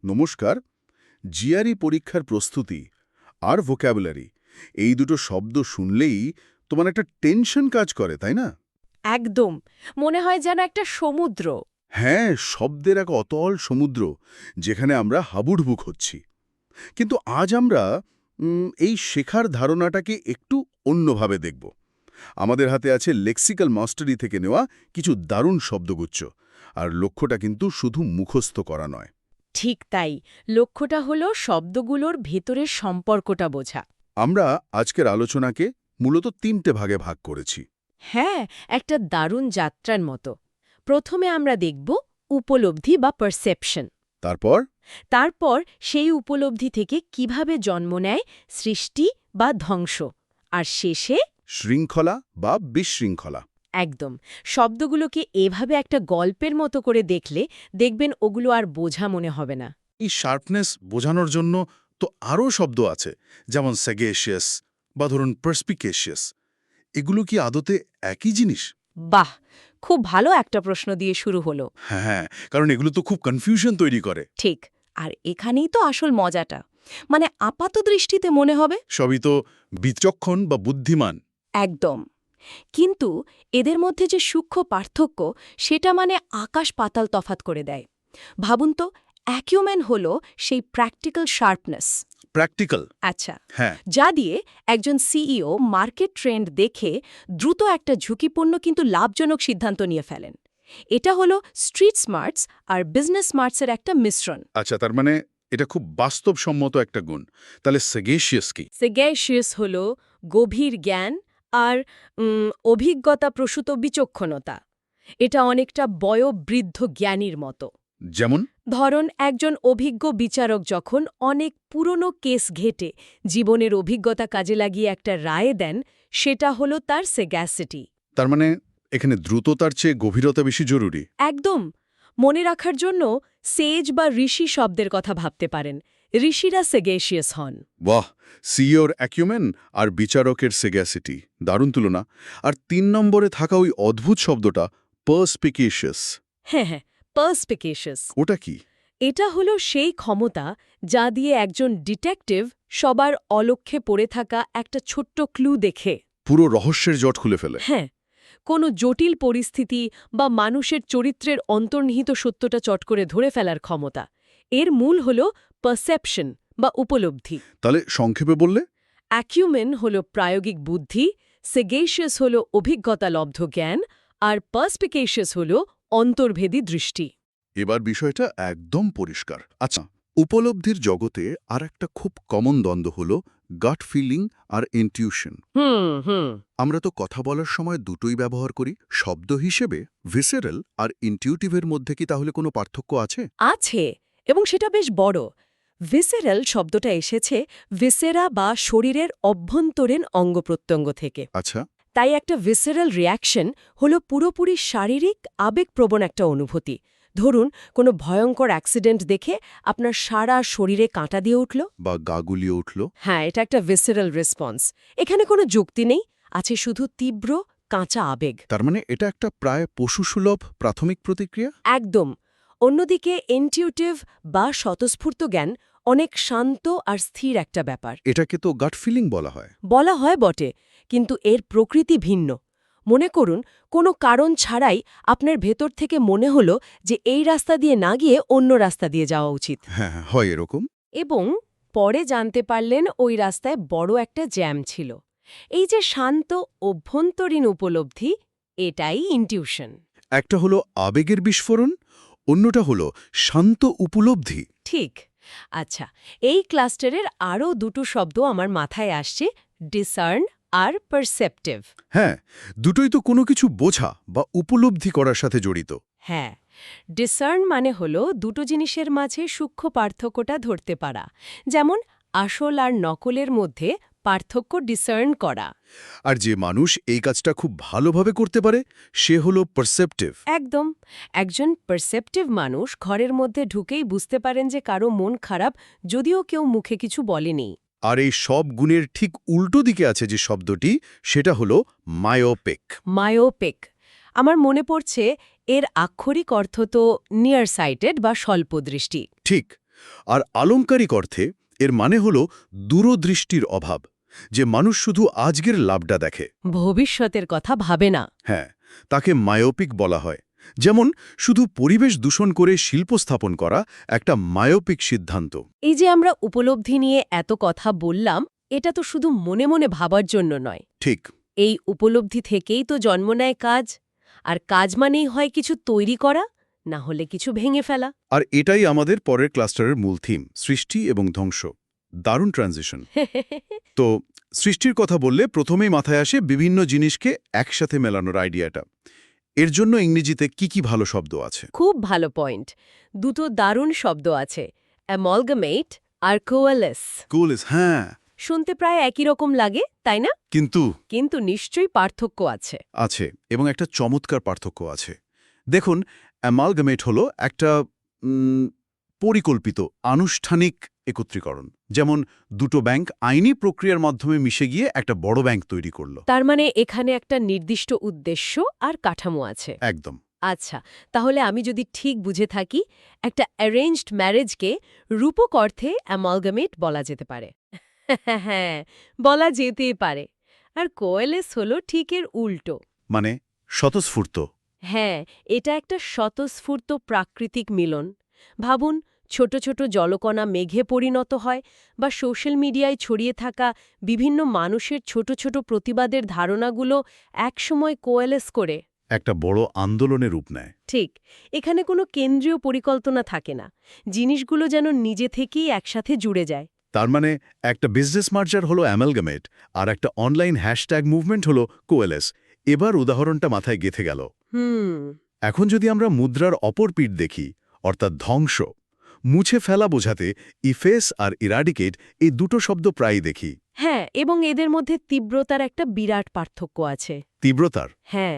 নমস্কার। জিআরই পরীক্ষার প্রস্তুতি আর ভোক্যাবুলারি এই দুটো শব্দ শুনলেই তোমার একটা টেনশন কাজ করে, তাই না? একদম। মনে হয় যেন একটা সমুদ্র। হ্যাঁ, শব্দের এক অতল সমুদ্র, যেখানে আমরা হাবুডুবুক হচ্ছি। কিন্তু আজ আমরা এই শেখার ধারণাটাকে একটু অন্যভাবে দেখব। আমাদের হাতে আছে লেক্সিক্যাল মাস্টারি থেকে নেওয়া কিছু দারুণ শব্দগুচ্ছ, আর লক্ষ্যটা কিন্তু শুধু মুখস্থ করা নয়। ঠিক তাই। লক্ষ্যটা হলো শব্দগুলোর ভেতরের সম্পর্কটা বোঝা। আমরা আজকের আলোচনাকে মূলত ৩টে ভাগে ভাগ করেছি। হ্যাঁ, একটা দারুণ যাত্রার মতো। প্রথমে আমরা দেখব উপলব্ধি বা পারসেপশন। তারপর তারপর সেই উপলব্ধি থেকে কিভাবে জন্ম নেয় সৃষ্টি বা ধ্বংস। আর শেষে শৃঙ্খলা বা বিশৃঙ্খলা। একদম শব্দগুলোকে এভাবে একটা গল্পের মতো করে দেখলে দেখবেন ওগুলো আর বোঝা মনে হবে না। এই শার্পনেস বোঝানোর জন্য তো আরও শব্দ আছে, যেমন স্যাগেশিয়াস বা ধরুন পার্সপিকেশিয়াস। এগুলো কি আদতে একই জিনিস? বাহ, খুব ভালো একটা প্রশ্ন দিয়ে শুরু হলো। হ্যাঁ, কারণ এগুলো তো খুব কনফিউশন তৈরি করে। ঠিক। আর এখানেই তো আসল মজাটা। মানে আপাত দৃষ্টিতে মনে হবে সবই তো বিচক্ষণ বা বুদ্ধিমান। একদম, কিন্তু এদের মধ্যে যে সূক্ষ্ম পার্থক্য সেটা মানে আকাশ পাতাল তফাত করে দেয়। ভাবুন তো, অ্যাকিউমেন হলো সেই প্র্যাকটিক্যাল শার্পনেস। প্র্যাকটিক্যাল। আচ্ছা, হ্যাঁ, যা দিয়ে একজন সিইও মার্কেট ট্রেন্ড দেখে দ্রুত একটা ঝুঁকিপূর্ণ কিন্তু লাভজনক সিদ্ধান্ত নিয়ে ফেলেন। এটা হলো স্ট্রিট স্মার্টস আর বিজনেস স্মার্টসের একটা মিশ্রণ। আচ্ছা, তার মানে এটা খুব বাস্তবসম্মত একটা গুণ। তাহলে স্যাগেশিয়াস কি? সেগ্যাশিয়াস হল গভীর জ্ঞান আর অভিজ্ঞতা প্রসূত বিচক্ষণতা। এটা অনেকটা বয়োবৃদ্ধ জ্ঞানীর মতো। যেমন? ধরুন, একজন অভিজ্ঞ বিচারক যখন অনেক পুরনো কেস ঘেটে জীবনের অভিজ্ঞতা কাজে লাগিয়ে একটা রায় দেন, সেটা হলো তার সেগ্যাসিটি। তার মানে এখানে দ্রুততার চেয়ে গভীরতা বেশি জরুরি। একদম। মনে রাখার জন্য সেজ বা ঋষি শব্দের কথা ভাবতে পারেন। ঋষিরা সেগেশিয়াস হন। বাহ! সিইওর অ্যাকিউমেন আর বিচারকের সেগ্যাসিটি, দারুণ তুলনা। আর ৩ নম্বরে থাকা ওই অদ্ভুত শব্দটা পার্সপিকেশিয়াস। হ্যাঁ হ্যাঁ, পার্সপিকেশিয়াস। ওটা কি? এটা হলো সেই ক্ষমতা যা দিয়ে একজন ডিটেকটিভ সবার অলক্ষ্যে পড়ে থাকা একটা ছোট্ট ক্লু দেখে, পুরো রহস্যের জট খুলে ফেলে। হ্যাঁ, কোনো জটিল পরিস্থিতি বা মানুষের চরিত্রের অন্তর্নিহিত সত্যটা চট করে ধরে ফেলার ক্ষমতা। এর মূল হল পারসেপশন বা উপলব্ধি। তাহলে সংক্ষেপে বললে? অ্যাকিউমেন হল প্রায়োগিক বুদ্ধি, সেগেশিয়াস হল অভিজ্ঞতালব্ধ জ্ঞান, আর পার্সপিকেশিয়াস হল অন্তর্ভেদী দৃষ্টি। এবার বিষয়টা একদম পরিষ্কার। আচ্ছা, উপলব্ধির জগতে আর একটা খুব কমন দ্বন্দ্ব হল গাট ফিলিং আর ইনটিউশন। হুম। আমরা তো কথা বলার সময় দুটোই ব্যবহার করি শব্দ হিসেবে। ভিসেরাল আর ইনটিউটিভের মধ্যে কি তাহলে কোনো পার্থক্য আছে? আছে, এবং সেটা বেশ বড়। ভিসেরাল শব্দটা এসেছে ভিসেরা বা শরীরের অভ্যন্তরীণ অঙ্গপ্রত্যঙ্গ থেকে। আচ্ছা। তাই একটা ভিসেরাল রিয়াকশন হল পুরোপুরি শারীরিক আবেগপ্রবণ একটা অনুভূতি। ধরুন, কোনো ভয়ঙ্কর অ্যাক্সিডেন্ট দেখে আপনার সারা শরীরে কাঁটা দিয়ে উঠল। বা গা গুলিয়ে উঠল। হ্যাঁ, এটা একটা ভিসেরাল রেসপন্স। এখানে কোনো যুক্তি নেই, আছে শুধু তীব্র কাঁচা আবেগ। তার মানে এটা একটা প্রায় পশুসুলভ প্রাথমিক প্রতিক্রিয়া। একদম। অন্যদিকে ইনটিউটিভ বা স্বতঃস্ফূর্ত জ্ঞান অনেক শান্ত আর স্থির একটা ব্যাপার। এটাকে তো গাট ফিলিং বলা হয়। বলা হয় বটে, কিন্তু এর প্রকৃতি ভিন্ন। মনে করুন, কোনো কারণ ছাড়াই আপনার ভেতর থেকে মনে হলো যে এই রাস্তা দিয়ে না গিয়ে অন্য রাস্তা দিয়ে যাওয়া উচিত। হ্যাঁ, হয় এরকম। এবং পরে জানতে পারলেন ওই রাস্তায় বড় একটা জ্যাম ছিল। এই যে শান্ত অভ্যন্তরীণ উপলব্ধি, এটাই ইনটিউশন। একটা হলো আবেগের বিস্ফোরণ, অন্যটা হলো শান্ত উপলব্ধি। ঠিক। আচ্ছা, এই ক্লাস্টারের আরও দুটো শব্দ আমার মাথায় আসছে, ডিসার্ন আর পারসেপটিভ। হ্যাঁ, দুটোই তো কোনো কিছু বোঝা বা উপলব্ধি করার সাথে জড়িত। হ্যাঁ, ডিসার্ন মানে হলো দুটো জিনিসের মাঝে সূক্ষ্ম পার্থক্যটা ধরতে পারা, যেমন আসল আর নকলের মধ্যে পার্থক্য ডিসার্ন করা। আর যে মানুষ এই কাজটা খুব ভালোভাবে করতে পারে সে হলো পারসেপটিভ। একদম। একজন পারসেপটিভ মানুষ ঘরের মধ্যে ঢুকেই বুঝতে পারেন যে কারো মন খারাপ, যদিও কেউ মুখে কিছু বলেনি। আর এই সব গুণের ঠিক উল্টো দিকে আছে যে শব্দটি, সেটা হলো মায়োপিক। মায়োপিক। আমার মনে পড়ছে, এর আক্ষরিক অর্থ তো নিয়ার সাইটেড বা স্বল্পদৃষ্টি। ঠিক। আর আলংকারিক অর্থে এর মানে হল দূরদৃষ্টির অভাব, যে মানুষ শুধু আজকের লাভটা দেখে। ভবিষ্যতের কথা ভাবে না। হ্যাঁ, তাকে মায়োপিক বলা হয়। যেমন শুধু পরিবেশ দূষণ করে শিল্প স্থাপন করা একটা মায়োপিক সিদ্ধান্ত। এই যে আমরা উপলব্ধি নিয়ে এত কথা বললাম, এটা তো শুধু মনে মনে ভাবার জন্য নয়। ঠিক। এই উপলব্ধি থেকেই তো জন্ম নেয় কাজ, আর কাজ মানেই হয় কিছু তৈরি করা, না হলে কিছু ভেঙে ফেলা। আর এটাই আমাদের পরের ক্লাস্টারের মূল থিম, সৃষ্টি এবং ধ্বংস। দারুণ ট্রানজিশন। তো সৃষ্টির কথা বললে প্রথমেই মাথায় আসে বিভিন্ন জিনিসকে একসাথে মেলানোর আইডিয়াটা। এর জন্য ইংরেজিতে কি ভালো শব্দ আছে? খুব ভালো পয়েন্ট। দুটো দারুণ শব্দ আছে, অ্যামালগামেট আর কোয়ালেস। কুলস, হ্যাঁ। শুনতে প্রায় একই রকম লাগে, তাই না? কিন্তু নিশ্চয়ই পার্থক্য আছে। আছে, এবং একটা চমৎকার পার্থক্য আছে। দেখুন, অ্যামালগামেট হলো একটা পরিকল্পিত আনুষ্ঠানিক একত্রীকরণ। যেমন দুটো ব্যাংক আইনি প্রক্রিয়ার মাধ্যমে মিশে গিয়ে একটা বড় ব্যাংক তৈরি করল। তার মানে এখানে একটা নির্দিষ্ট উদ্দেশ্য আর কাঠামো আছে। একদম। আচ্ছা, তাহলে আমি যদি ঠিক বুঝে থাকি, একটা অ্যারেঞ্জড ম্যারেজকে রূপক অর্থে অ্যামালগামেট বলা যেতে পারে। হ্যাঁ, বলা যেতেই পারে। আর কোয়ালেস হলো ঠিক এর উল্টো। মানে স্বতঃস্ফূর্ত। হ্যাঁ, এটা একটা স্বতঃস্ফূর্ত প্রাকৃতিক মিলন। ভাবুন, ছোট ছোট জলকণা মেঘে পরিণত হয়, বা সোশ্যাল মিডিয়ায় ছড়িয়ে থাকা বিভিন্ন মানুষের ছোট ছোট প্রতিবাদের ধারণাগুলো একসময় কোয়ালেস করে একটা বড় আন্দোলনের রূপ নেয়। ঠিক, এখানে কোনো কেন্দ্রীয় পরিকল্পনা থাকে না, জিনিসগুলো যেন নিজে থেকেই একসাথে জুড়ে যায়। তার মানে একটা বিজনেস মার্জার হলো অ্যামালগামেট, আর একটা অনলাইন হ্যাশট্যাগ মুভমেন্ট হলো কোয়ালেস। এবার উদাহরণটা মাথায় গেঁথে গেল। এখন যদি আমরা মুদ্রার অপর পিঠ দেখি, অর্থাৎ ধ্বংস, মুছে ফেলা বোঝাতে ইফেস আর ইরাডিকেট এই দুটো শব্দ প্রায়ই দেখি। হ্যাঁ, এবং এদের মধ্যে তীব্রতার একটা বিরাট পার্থক্য আছে। তীব্রতার? হ্যাঁ,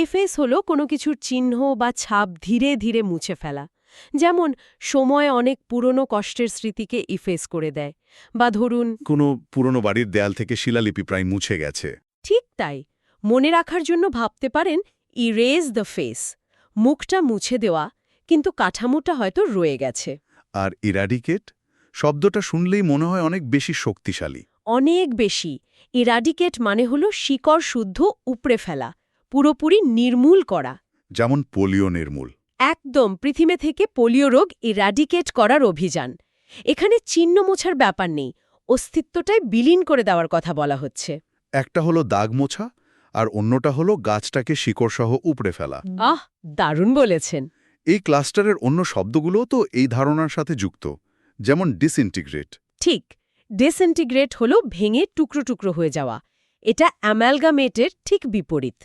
এফেস হলো কোনো কিছুর চিহ্ন বা ছাপ ধীরে ধীরে মুছে ফেলা। যেমন সময় অনেক পুরনো কষ্টের স্মৃতিকে ইফেস করে দেয়, বা ধরুন কোনো পুরনো বাড়ির দেয়াল থেকে শিলালিপি প্রায় মুছে গেছে। ঠিক তাই, মনে রাখার জন্য ভাবতে পারেন ইরেজ দ্য ফেস, মুখটা মুছে দেওয়া, কিন্তু কাঠামোটা হয়তো রয়ে গেছে। আর ইরাডিকেট শব্দটা শুনলেই মনে হয় অনেক বেশি শক্তিশালী। অনেক বেশি। ইরাডিকেট মানে হলো শিকড় শুদ্ধ উপড়ে ফেলা, পুরোপুরি নির্মূল করা। যেমন পোলিও নির্মূল। একদম, পৃথিবী থেকে পোলিও রোগ ইরাডিকেট করার অভিযান। এখানে চিহ্ন মোছার ব্যাপার নেই, অস্তিত্বটাই বিলীন করে দেওয়ার কথা বলা হচ্ছে। একটা হলো দাগ মোছা, আর অন্যটা হলো গাছটাকে শিকড়সহ উপড়ে ফেলা। আহ, দারুণ বলেছেন। এই ক্লাস্টারের অন্য শব্দগুলোও তো এই ধারণার সাথে যুক্ত, যেমন ডিসইন্টিগ্রেট। ঠিক, ডিসইন্টিগ্রেট হলো ভেঙে টুকরো টুকরো হয়ে যাওয়া। এটা অ্যামালগামেটের ঠিক বিপরীত।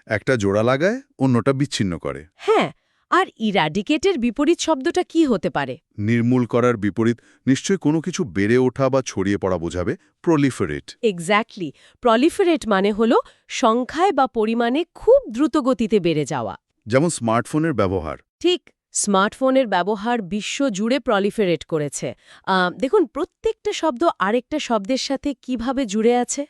একটা জোড়া লাগায়, অন্যটা বিচ্ছিন্ন করে। হ্যাঁ, আর ইরাডিকেটের বিপরীত শব্দটা কি হতে পারে? নির্মূল করার বিপরীত নিশ্চয়ই কোনো কিছু বেড়ে ওঠা বা ছড়িয়ে পড়া বোঝাবে, প্রলিফারেট। এক্স্যাক্টলি, প্রলিফারেট মানে হলো সংখ্যায় বা পরিমাণে খুব দ্রুতগতিতে বেড়ে যাওয়া। যেমন স্মার্টফোনের ব্যবহার। ঠিক, স্মার্টফোনের ব্যবহার বিশ্ব জুড়ে প্রলিফারেট করেছে। দেখুন, প্রত্যেকটা শব্দ আরেকটা শব্দের সাথে কিভাবে জুড়ে আছে।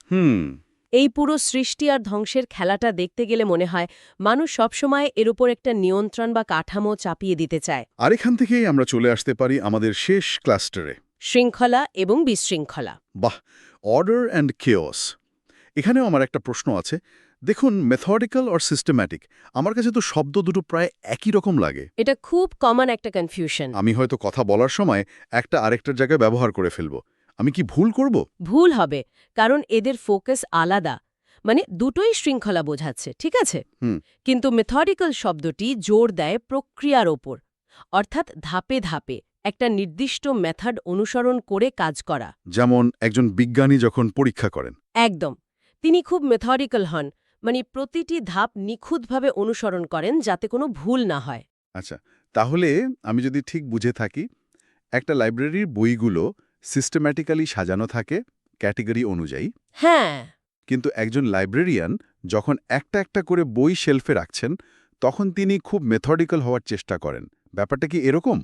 এই পুরো সৃষ্টি আর ধ্বংসের খেলাটা দেখতে গেলে মনে হয় মানুষ সবসময় এর উপর একটা নিয়ন্ত্রণ বা কাঠামো চাপিয়ে দিতে চায়। আর এখান থেকেই আমরা চলে আসতে পারি আমাদের শেষ ক্লাস্টারে, শৃঙ্খলা এবং বিশৃঙ্খলা। বাহ, অর্ডার অ্যান্ড কেওস। এখানেও আমার একটা প্রশ্ন আছে। দেখুন, মেথডিক্যাল আর সিস্টেম্যাটিক, আমার কাছে তো শব্দ দুটো প্রায় একই রকম লাগে। এটা খুব কমন একটা কনফিউশন। আমি হয়তো কথা বলার সময় একটা আরেকটার জায়গায় ব্যবহার করে ফেলব। আমি কি ভুল করব? ভুল হবে, কারণ এদের ফোকাস আলাদা। মানে দুটোই শৃঙ্খলা বোঝাচ্ছে, ঠিক আছে, কিন্তু মেথডিক্যাল শব্দটি জোর দেয় প্রক্রিয়ার ওপর, অর্থাৎ ধাপে ধাপে একটা নির্দিষ্ট মেথড অনুসরণ করে কাজ করা। যেমন একজন বিজ্ঞানী যখন পরীক্ষা করেন। একদম, তিনি খুব মেথডিক্যাল হন, মানে প্রতিটি ধাপ নিখুঁতভাবে অনুসরণ করেন যাতে কোনো ভুল না হয়। আচ্ছা, তাহলে আমি যদি ঠিক বুঝে থাকি, একটা লাইব্রেরির বইগুলো সিস্টেম্যাটিক্যালি সাজানো থাকে ক্যাটেগরি অনুযায়ী। হ্যাঁ, কিন্তু একজন লাইব্রেরিয়ান যখন একটা একটা করে বই শেলফে রাখছেন, তখন তিনি খুব মেথডিক্যাল হওয়ার চেষ্টা করেন। ব্যাপারটা কি এরকম?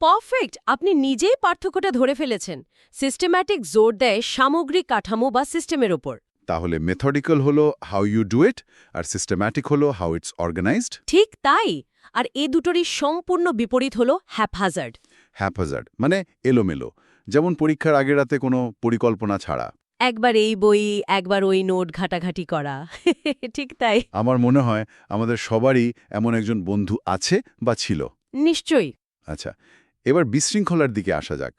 পারফেক্ট, আপনি নিজেই পার্থক্যটা ধরে ফেলেছেন। সিস্টেম্যাটিক জোর দেয় সামগ্রিক কাঠামো বা সিস্টেমের ওপর। তাহলে মেথডিক্যাল হলো হাউ ইউ ডু ইট, আর সিস্টেম্যাটিক হলো হাউ ইটস অর্গানাইজড। ঠিক তাই, আর এ দুটোরই সম্পূর্ণ বিপরীত হলো হ্যাপহাজার্ড। হ্যাপহাজার্ড মানে এলোমেলো, যেমন পরীক্ষার আগের রাতে কোনো পরিকল্পনা ছাড়া। একবার এই বই একবার ওই নোট ঘাটাঘাটি করা ঠিক তাই। আমার মনে হয় আমাদের সবারই এমন একজন বন্ধু আছে বা ছিল। নিশ্চয়ই। আচ্ছা, এবার বিশৃঙ্খলার দিকে আসা যাক।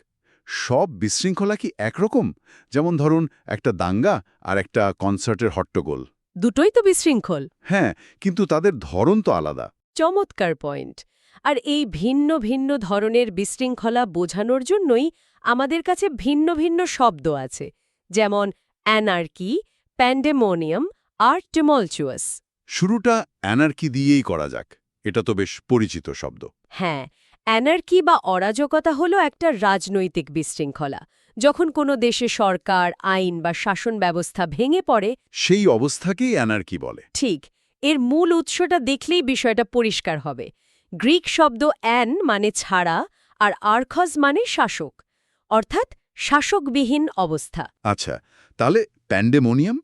সব বিশৃঙ্খলা কি একরকম? যেমন ধরুন একটা দাঙ্গা আর একটা কনসার্টের হট্টগোল। দুটোই তো বিশৃঙ্খল। হ্যাঁ, কিন্তু তাদের ধরন তো আলাদা। চমৎকার পয়েন্ট। আর এই ভিন্ন ভিন্ন ধরনের বিশৃঙ্খলা বোঝানোর জন্যই আমাদের কাছে ভিন্ন ভিন্ন শব্দ আছে, যেমন অ্যানার্কি, প্যান্ডেমোনিয়াম আর টিমলচুয়াস। শুরুটা অ্যানার্কি দিয়েই করা যাক, এটা তো বেশ পরিচিত শব্দ। হ্যাঁ, অ্যানার্কি বা অরাজকতা হলো একটা রাজনৈতিক বিশৃঙ্খলা। যখন কোনো দেশে সরকার, আইন বা শাসন ব্যবস্থা ভেঙে পড়ে। সেই অবস্থাকেই অ্যানার্কি বলে। ঠিক, এর মূল উৎসটা দেখলেই বিষয়টা পরিষ্কার হবে। গ্রিক শব্দ অ্যান মানে ছাড়া আর আর্খস মানে শাসক, অর্থাৎ শাসকবিহীন অবস্থা। আচ্ছা, তাহলে প্যান্ডেমোনিয়াম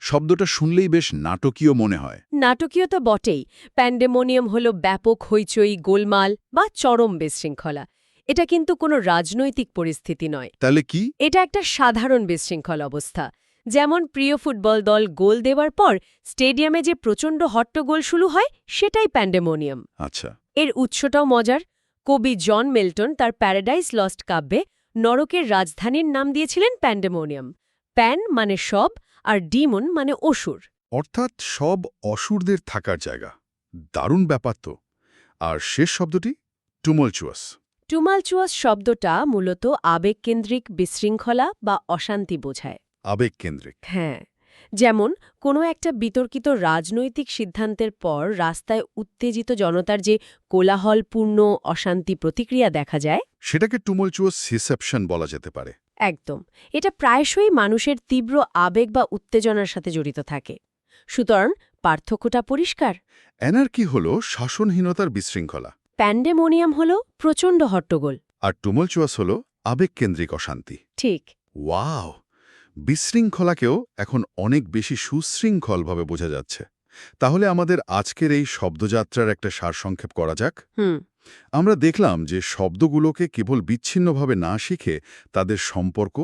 শব্দটা শুনলেই বেশ নাটকীয় মনে হয়। নাটকীয়তা বটেই। প্যান্ডেমোনিয়াম হল ব্যাপক হইচই, গোলমাল বা চরম বিশৃঙ্খলা। এটা কিন্তু কোনো রাজনৈতিক পরিস্থিতি নয়। তাহলে কি? এটা একটা সাধারণ বিশৃঙ্খল অবস্থা। যেমন প্রিয় ফুটবল দল গোল দেওয়ার পর স্টেডিয়ামে যে প্রচণ্ড হট্টগোল শুরু হয়, সেটাই প্যান্ডেমোনিয়াম। আচ্ছা, এর উৎসটাও মজার। কবি জন মিল্টন তার প্যারাডাইস লস্ট কাব্যে নরকের রাজধানীর নাম দিয়েছিলেন প্যান্ডেমোনিয়াম। প্যান মানে সব আর ডিমন মানে অসুর। অর্থাৎ সব অসুরদের থাকার জায়গা। দারুণ ব্যাপার তো। আর শেষ শব্দটি টুমলচুয়াস। টুমালচুয়াস শব্দটা মূলত আবেগকেন্দ্রিক বিশৃঙ্খলা বা অশান্তি বোঝায়। আবেগকেন্দ্রিক। হ্যাঁ, যেমন কোনো একটা বিতর্কিত রাজনৈতিক সিদ্ধান্তের পর রাস্তায় উত্তেজিত জনতার যে কোলাহলপূর্ণ অশান্তি প্রতিক্রিয়া দেখা যায়। সেটাকে টুমলচুয়াস সিসেপশন বলা যেতে পারে। একদম। এটা প্রায়শই মানুষের তীব্র আবেগ বা উত্তেজনার সাথে জড়িত থাকে। সুতরাং পার্থক্যটা পরিষ্কার। অ্যানার্কি হল শাসনহীনতার বিশৃঙ্খলা, প্যান্ডেমোনিয়াম হল প্রচণ্ড হট্টগোল। আর টুমলচুয়াস হল আবেগকেন্দ্রিক অশান্তি। ঠিক। ওয়াও! বিশৃঙ্খলাকেও এখন অনেক বেশি সুশৃঙ্খলভাবে বোঝা যাচ্ছে। তাহলে আমাদের আজকের এই শব্দযাত্রার একটা সারসংক্ষেপ করা যাক। আমরা দেখলাম যে শব্দগুলোকে কেবল বিচ্ছিন্নভাবে না শিখে তাদের সম্পর্ক,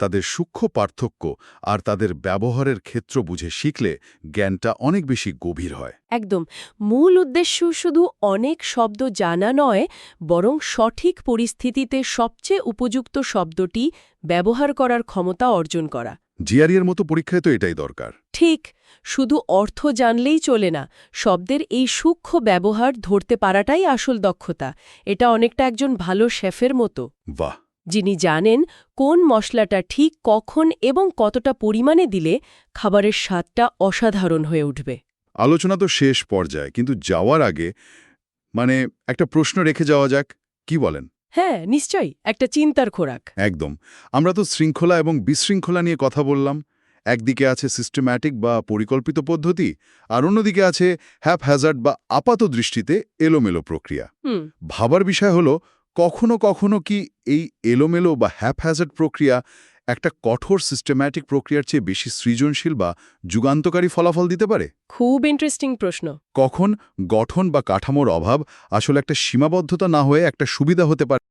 তাদের সূক্ষ্ম পার্থক্য আর তাদের ব্যবহারের ক্ষেত্র বুঝে শিখলে জ্ঞানটা অনেক বেশি গভীর হয়। একদম। মূল উদ্দেশ্য শুধু অনেক শব্দ জানা নয়, বরং সঠিক পরিস্থিতিতে সবচেয়ে উপযুক্ত শব্দটি ব্যবহার করার ক্ষমতা অর্জন করা। জিআরই এর মতো পরীক্ষায় তো এটাই দরকার। ঠিক, শুধু অর্থ জানলেই চলে না, শব্দের এই সূক্ষ্ম ব্যবহার ধরতে পারাটাই আসল দক্ষতা। এটা অনেকটা একজন ভালো শেফের মতো, বাহ! যিনি জানেন কোন মশলাটা ঠিক কখন এবং কতটা পরিমাণে দিলে খাবারের স্বাদটা অসাধারণ হয়ে উঠবে। আলোচনা তো শেষ পর্যায়ে, কিন্তু যাওয়ার আগে একটা প্রশ্ন রেখে যাওয়া যাক, কি বলেন? হ্যাঁ, নিশ্চয়ই, একটা চিন্তার খোরাক। একদম। আমরা তো শৃঙ্খলা এবং বিশৃঙ্খলা নিয়ে কথা বললাম। একদিকে আছে সিস্টেম্যাটিক বা পরিকল্পিত পদ্ধতি, আর অন্যদিকে আছে হ্যাপহ্যাজার্ড বা আপাত দৃষ্টিতে এলোমেলো প্রক্রিয়া। ভাবার বিষয় হলো, কখনো কখনো কি এই এলোমেলো বা হ্যাপহ্যাজার্ড প্রক্রিয়া একটা কঠোর সিস্টেম্যাটিক প্রক্রিয়ার চেয়ে বেশি সৃজনশীল বা যুগান্তকারী ফলাফল দিতে পারে? খুব ইন্টারেস্টিং প্রশ্ন। কখন গঠন বা কাঠামোর অভাব আসলে একটা সীমাবদ্ধতা না হয়ে একটা সুবিধা হতে পারে?